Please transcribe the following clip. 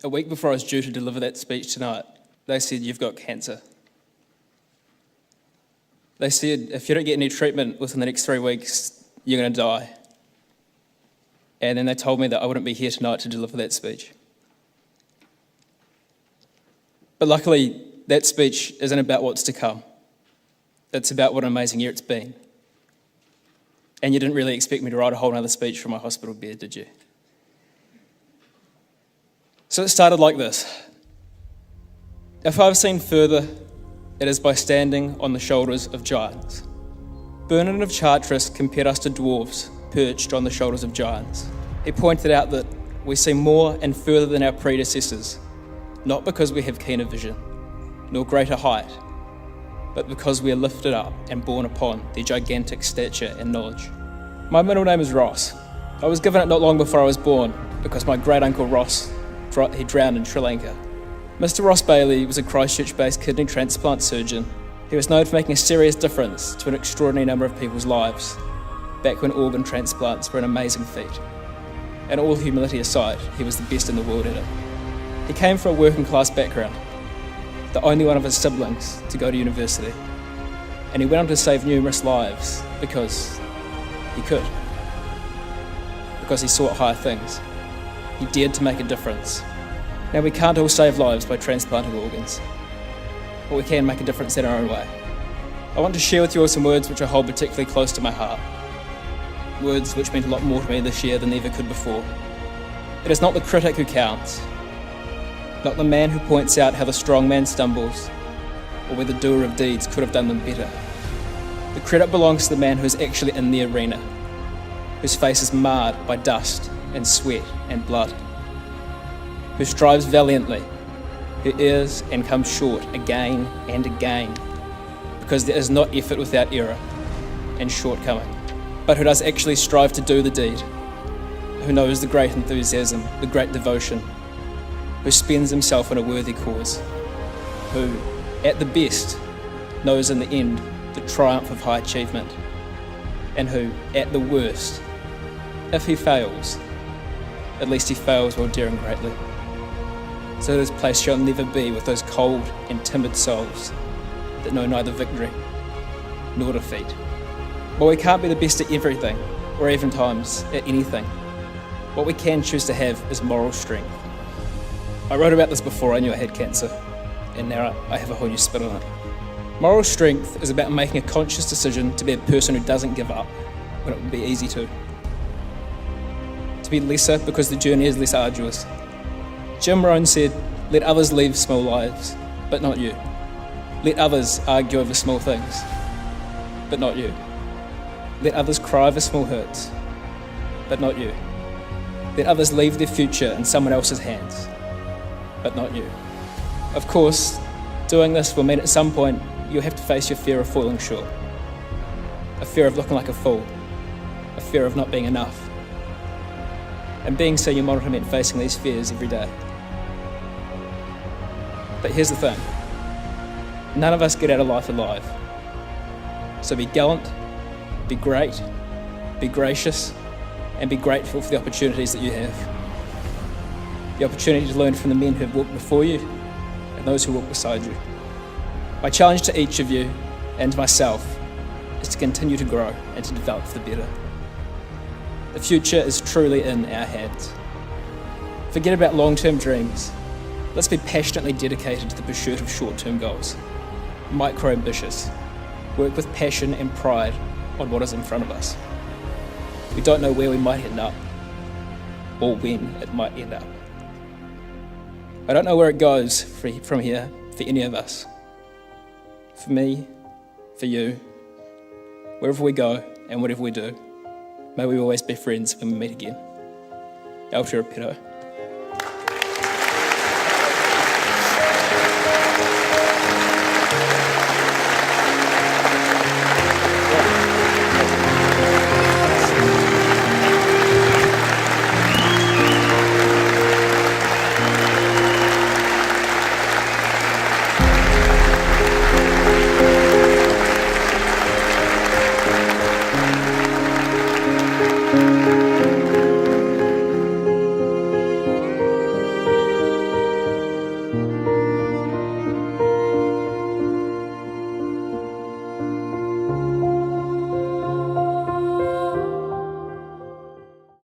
A week before I was due to deliver that speech tonight, they said, "You've got cancer." They said, if you don't get any treatment within the next 3 weeks, you're going to die. And then they told me that I wouldn't be here tonight to deliver that speech. But luckily, that speech isn't about what's to come. It's about what an amazing year it's been. And you didn't really expect me to write a whole other speech from my hospital bed, did you? So it started like this. If I've seen further, it is by standing on the shoulders of giants. Bernard of Chartres compared us to dwarves perched on the shoulders of giants. He pointed out that we see more and further than our predecessors, not because we have keener vision, nor greater height, but because we are lifted up and borne upon their gigantic stature and knowledge. My middle name is Ross. I was given it not long before I was born because my great-uncle Ross, he drowned in Sri Lanka. Mr. Ross Bailey was a Christchurch-based kidney transplant surgeon. He was known for making a serious difference to an extraordinary number of people's lives, back when organ transplants were an amazing feat. And all humility aside, he was the best in the world at it. He came from a working-class background, the only one of his siblings to go to university, and he went on to save numerous lives because he could, because he sought higher things. He dared to make a difference. Now, we can't all save lives by transplanting organs, but we can make a difference in our own way. I want to share with you all some words which I hold particularly close to my heart. Words which meant a lot more to me this year than they ever could before. It is not the critic who counts, not the man who points out how the strong man stumbles, or where the doer of deeds could have done them better. The credit belongs to the man who is actually in the arena, whose face is marred by dust and sweat and blood, who strives valiantly, who errs and comes short again and again, because there is not effort without error and shortcoming, but who does actually strive to do the deed, who knows the great enthusiasm, the great devotion, who spends himself on a worthy cause, who, at the best, knows in the end the triumph of high achievement, and who, at the worst, if he fails, at least he fails while daring greatly. So this place shall never be with those cold and timid souls that know neither victory nor defeat. But we can't be the best at everything, or even times at anything. What we can choose to have is moral strength. I wrote about this before I knew I had cancer, and now I have a whole new spin on it. Moral strength is about making a conscious decision to be a person who doesn't give up when it would be easy to. To be lesser because the journey is less arduous. Jim Rohn said, "Let others live small lives, but not you. Let others argue over small things, but not you. Let others cry over small hurts, but not you. Let others leave their future in someone else's hands, but not you." Of course, doing this will mean at some point you'll have to face your fear of falling short, a fear of looking like a fool, a fear of not being enough. And being senior monitor meant facing these fears every day. But here's the thing, none of us get out of life alive. So be gallant, be great, be gracious, and be grateful for the opportunities that you have. The opportunity to learn from the men who have walked before you and those who walk beside you. My challenge to each of you and to myself is to continue to grow and to develop for the better. The future is truly in our hands. Forget about long-term dreams. Let's be passionately dedicated to the pursuit of short-term goals. Micro-ambitious. Work with passion and pride on what is in front of us. We don't know where we might end up, or when it might end up. I don't know where it goes from here for any of us. For me, for you, wherever we go and whatever we do, may we always be friends when we meet again. Aotearoa Pito.